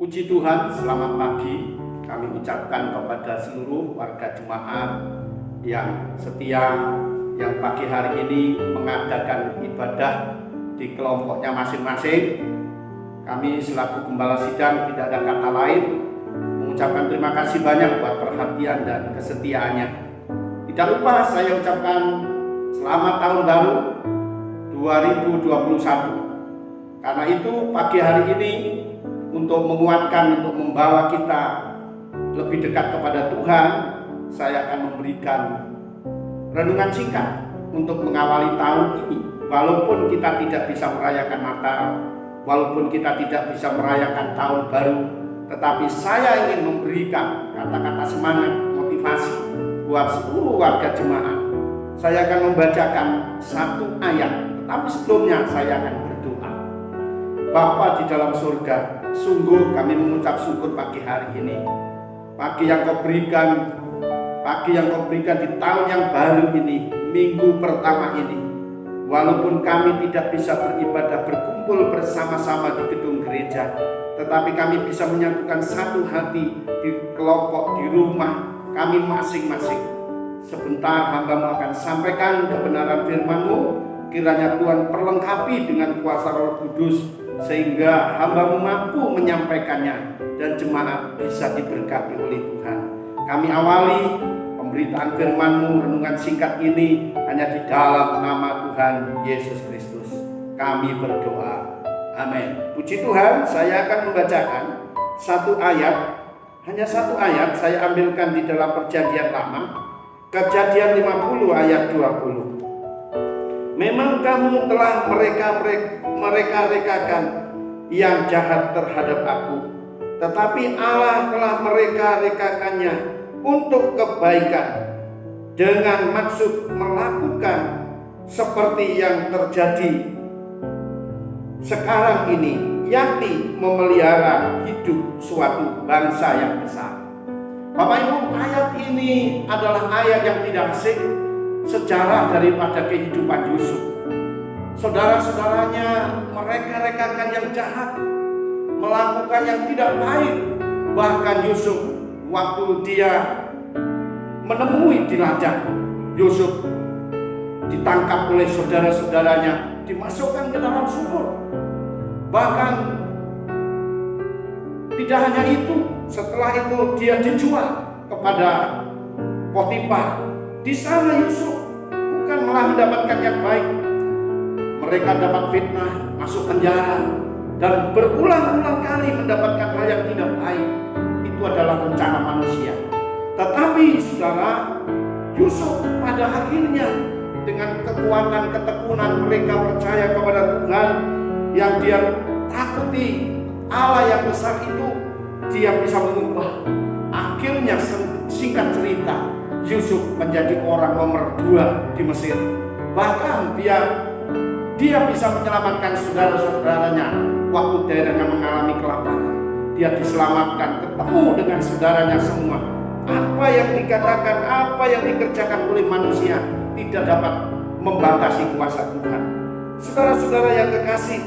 Puji Tuhan, selamat pagi kami ucapkan kepada seluruh warga jemaat yang setia, yang pagi hari ini mengadakan ibadah di kelompoknya masing-masing. Kami selaku Gembala Sidang tidak ada kata lain mengucapkan terima kasih banyak buat perhatian dan kesetiaannya. Tidak lupa saya ucapkan selamat tahun baru 2021. Karena itu pagi hari ini untuk menguatkan, untuk membawa kita lebih dekat kepada Tuhan, saya akan memberikan renungan singkat untuk mengawali tahun ini. Walaupun kita tidak bisa merayakan Natal, walaupun kita tidak bisa merayakan tahun baru, tetapi saya ingin memberikan kata-kata semangat, motivasi buat seluruh warga jemaat. Saya akan membacakan satu ayat, tetapi sebelumnya saya akan berdoa. Bapa di dalam surga, sungguh kami mengucap syukur pagi hari ini. Pagi yang kau berikan di tahun yang baru ini, minggu pertama ini. Walaupun kami tidak bisa beribadah berkumpul bersama-sama di gedung gereja, tetapi kami bisa menyatukan satu hati di kelompok, di rumah kami masing-masing. Sebentar hamba-Mu akan sampaikan kebenaran firman-Mu. Kiranya Tuhan perlengkapi dengan kuasa Roh Kudus, sehingga hamba-Mu mampu menyampaikannya dan jemaat bisa diberkati oleh Tuhan. Kami awali pemberitaan firman-Mu, renungan singkat ini hanya di dalam nama Tuhan Yesus Kristus kami berdoa. Amin. Puji Tuhan, saya akan membacakan satu ayat, hanya satu ayat saya ambilkan di dalam Perjanjian Lama, Kejadian 50 ayat 20. Memang kamu telah mereka-rekakan yang jahat terhadap aku, tetapi Allah telah mereka-rekakannya untuk kebaikan, dengan maksud melakukan seperti yang terjadi sekarang ini, yakni memelihara hidup suatu bangsa yang besar. Bapak Ibu, ayat ini adalah ayat yang tidak asing, sejarah daripada kehidupan Yusuf. Saudara-saudaranya mereka rekakan yang jahat, melakukan yang tidak baik. Bahkan Yusuf waktu dia menemui di ladang, Yusuf ditangkap oleh saudara-saudaranya, dimasukkan ke dalam sumur. Bahkan tidak hanya itu, setelah itu dia dijual kepada Potifar. Di sana Yusuf bukan malah mendapatkan yang baik. Mereka dapat fitnah, masuk penjara, dan berulang-ulang kali mendapatkan hal yang tidak baik. Itu adalah rencana manusia. Tetapi saudara, Yusuf pada akhirnya dengan kekuatan ketekunan mereka percaya kepada Tuhan, yang dia takuti Allah yang besar itu, dia bisa mengubah. Akhirnya singkat cerita, Yusuf menjadi orang nomor 2 di Mesir. Bahkan dia bisa menyelamatkan saudara-saudaranya waktu daerahnya mengalami kelaparan. Dia diselamatkan, ketemu dengan saudaranya semua. Apa yang dikatakan, apa yang dikerjakan oleh manusia tidak dapat membatasi kuasa Tuhan. Saudara-saudara yang kekasih,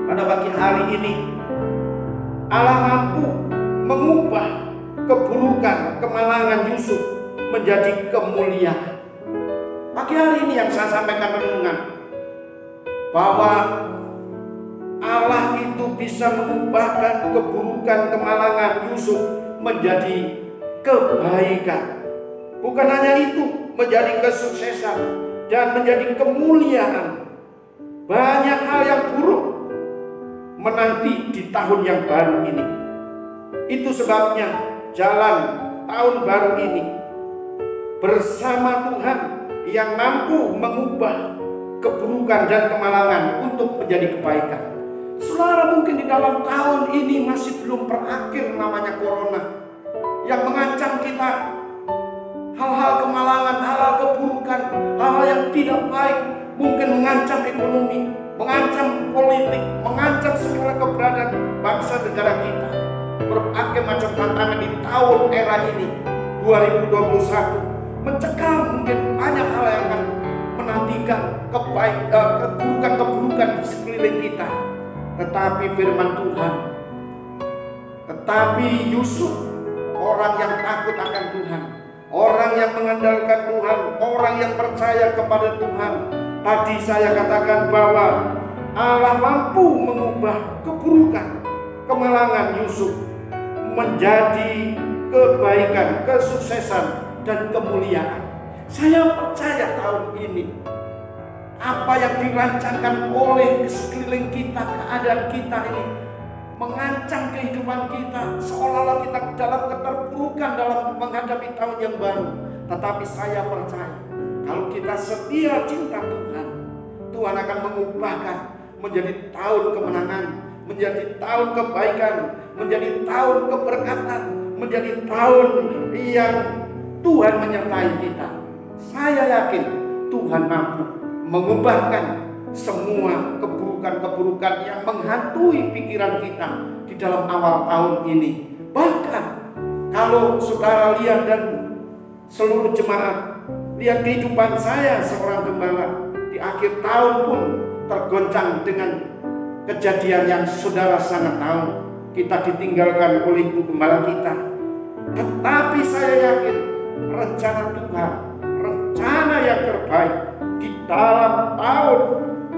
pada pagi hari ini Allah mampu mengubah keburukan, kemalangan Yusuf menjadi kemuliaan. Pagi hari ini yang saya sampaikan renungan, bahwa Allah itu bisa mengubahkan keburukan, kemalangan Yusuf menjadi kebaikan. Bukan hanya itu, menjadi kesuksesan dan menjadi kemuliaan. Banyak hal yang buruk menanti di tahun yang baru ini. Itu sebabnya jalan tahun baru ini bersama Tuhan yang mampu mengubah keburukan dan kemalangan untuk menjadi kebaikan. Saudara, mungkin di dalam tahun ini masih belum berakhir namanya corona, yang mengancam kita hal-hal kemalangan, hal-hal keburukan, hal-hal yang tidak baik, mungkin mengancam ekonomi, mengancam politik, mengancam segala keberadaan bangsa negara kita. Berbagai macam tantangan di tahun era ini 2021 mencekam mungkin banyak hal yang akan menantikan keburukan-keburukan di sekeliling kita. Tetapi firman Tuhan Tetapi Yusuf, orang yang takut akan Tuhan, orang yang mengandalkan Tuhan, orang yang percaya kepada Tuhan. Tadi saya katakan bahwa Allah mampu mengubah keburukan, kemalangan Yusuf menjadi kebaikan, kesuksesan, dan kemuliaan. Saya percaya tahun ini apa yang dirancangkan oleh sekeliling kita, keadaan kita ini mengancam kehidupan kita, seolah-olah kita dalam keterpurukan dalam menghadapi tahun yang baru. Tetapi saya percaya kalau kita setia cinta Tuhan, Tuhan akan mengubahkan menjadi tahun kemenangan, menjadi tahun kebaikan, menjadi tahun keberkatan, menjadi tahun yang Tuhan menyertai kita. Saya yakin Tuhan mampu mengubahkan semua keburukan-keburukan yang menghantui pikiran kita di dalam awal tahun ini. Bahkan kalau saudara lihat dan seluruh jemaat lihat kehidupan saya seorang gembala di akhir tahun pun tergoncang dengan kejadian yang saudara sangat tahu. Kita ditinggalkan oleh ibu gembala kita. Tetapi saya yakin rencana Tuhan, rencana yang terbaik di dalam tahun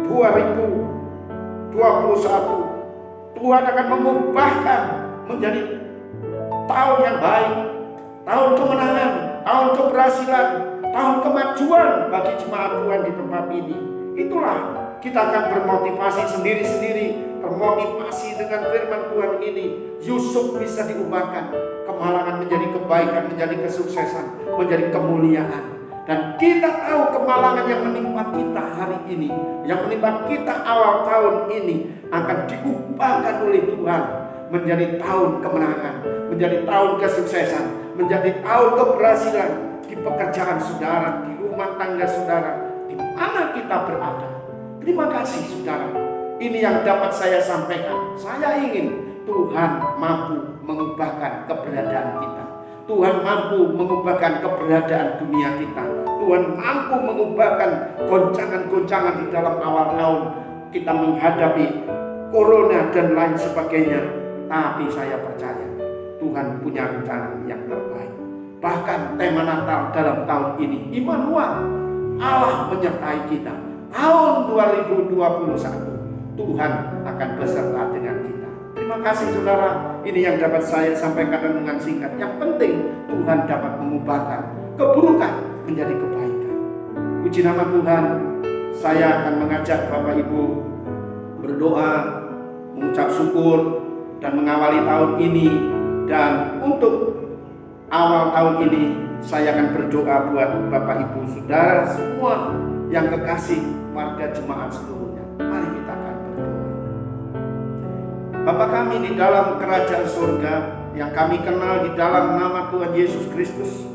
2021, Tuhan akan mengubahkan menjadi tahun yang baik, tahun kemenangan, tahun keberhasilan, tahun kemajuan bagi jemaat Tuhan di tempat ini. Itulah kita akan bermotivasi sendiri-sendiri, termotivasi dengan firman Tuhan ini. Yusuf bisa diubahkan, kemalangan menjadi kebaikan, menjadi kesuksesan, menjadi kemuliaan. Dan kita tahu kemalangan yang menimpa kita hari ini, yang menimpa kita awal tahun ini akan diubahkan oleh Tuhan menjadi tahun kemenangan, menjadi tahun kesuksesan, menjadi tahun keberhasilan di pekerjaan saudara, di rumah tangga saudara, di mana kita berada. Terima kasih saudara. Ini yang dapat saya sampaikan. Saya ingin Tuhan mampu mengubahkan keberadaan kita. Tuhan mampu mengubahkan keberadaan dunia kita. Tuhan mampu mengubahkan goncangan-goncangan di dalam awal tahun kita menghadapi corona dan lain sebagainya. Tapi saya percaya Tuhan punya rencana yang terbaik. Bahkan tema Natal dalam tahun ini, Immanuel, Allah menyertai kita. Tahun 2021 Tuhan akan beserta dengan kita. Terima kasih saudara. Ini yang dapat saya sampaikan dengan singkat. Yang penting Tuhan dapat mengubahkan keburukan menjadi kebaikan. Puji nama Tuhan. Saya akan mengajak Bapak Ibu berdoa, mengucap syukur, dan mengawali tahun ini. Dan untuk awal tahun ini saya akan berdoa buat Bapak Ibu saudara semua yang kekasih warga jemaat seluruhnya. Mari kita akan berdoa. Bapa kami di dalam kerajaan surga, yang kami kenal di dalam nama Tuhan Yesus Kristus,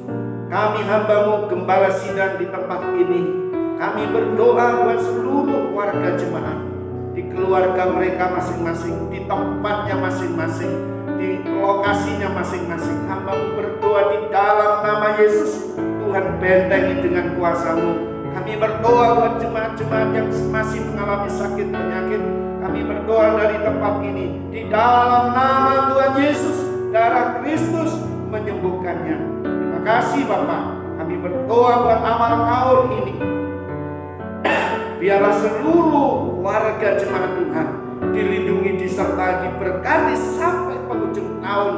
kami hamba-Mu gembala sidang di tempat ini. Kami berdoa buat seluruh warga jemaat, di keluarga mereka masing-masing, di tempatnya masing-masing, di lokasinya masing-masing. Hamba-Mu berdoa di dalam nama Yesus, Tuhan bentengi dengan kuasa-Mu. Kami berdoa buat jemaat-jemaat yang masih mengalami sakit penyakit. Kami berdoa dari tempat ini, di dalam nama Tuhan Yesus, darah Kristus menyembuhkannya. Terima kasih Bapak. Kami berdoa buat amal tahun ini. Biarlah seluruh warga jemaat Tuhan dilindungi, disertai, diberkati sampai penghujung tahun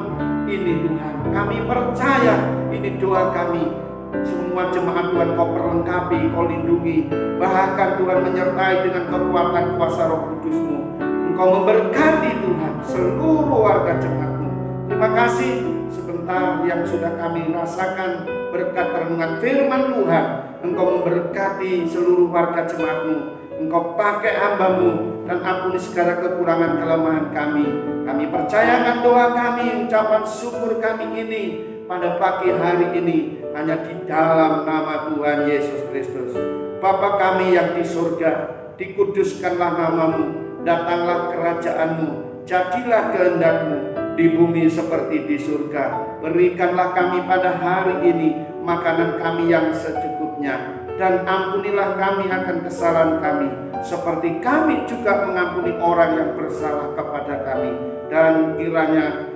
ini Tuhan. Kami percaya ini doa kami. Semua jemaat Tuhan Kau perlengkapi, Kau lindungi. Bahkan Tuhan menyertai dengan kekuatan kuasa Roh Kudus-Mu. Engkau memberkati Tuhan seluruh warga jemaat-Mu. Terima kasih sebentar yang sudah kami rasakan berkat renungan firman Tuhan. Engkau memberkati seluruh warga jemaat-Mu. Engkau pakai hamba-Mu dan ampuni segala kekurangan kelemahan kami. Kami percayakan doa kami, ucapan syukur kami ini pada pagi hari ini hanya di dalam nama Tuhan Yesus Kristus. Bapa kami yang di surga, dikuduskanlah nama-Mu, datanglah kerajaan-Mu, jadilah kehendak-Mu di bumi seperti di surga. Berikanlah kami pada hari ini makanan kami yang secukupnya, dan ampunilah kami akan kesalahan kami, seperti kami juga mengampuni orang yang bersalah kepada kami. Dan kiranya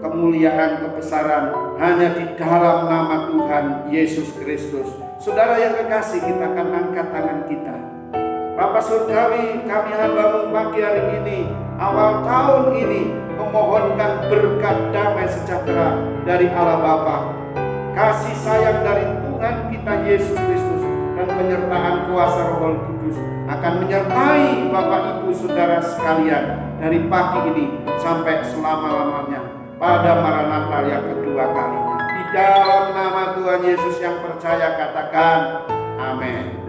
kemuliaan, kebesaran hanya di dalam nama Tuhan Yesus Kristus. Saudara yang kekasih, kita akan angkat tangan kita. Bapa Surgawi, kami hamba-Mu pagi hari ini, awal tahun ini, memohonkan berkat damai sejahtera dari Allah Bapa, kasih sayang dari Tuhan kita Yesus Kristus, dan penyertaan kuasa Roh Kudus akan menyertai Bapak Ibu Saudara sekalian dari pagi ini sampai selama-lamanya pada Maranatha yang kedua kalinya. Di dalam nama Tuhan Yesus yang percaya katakan amin.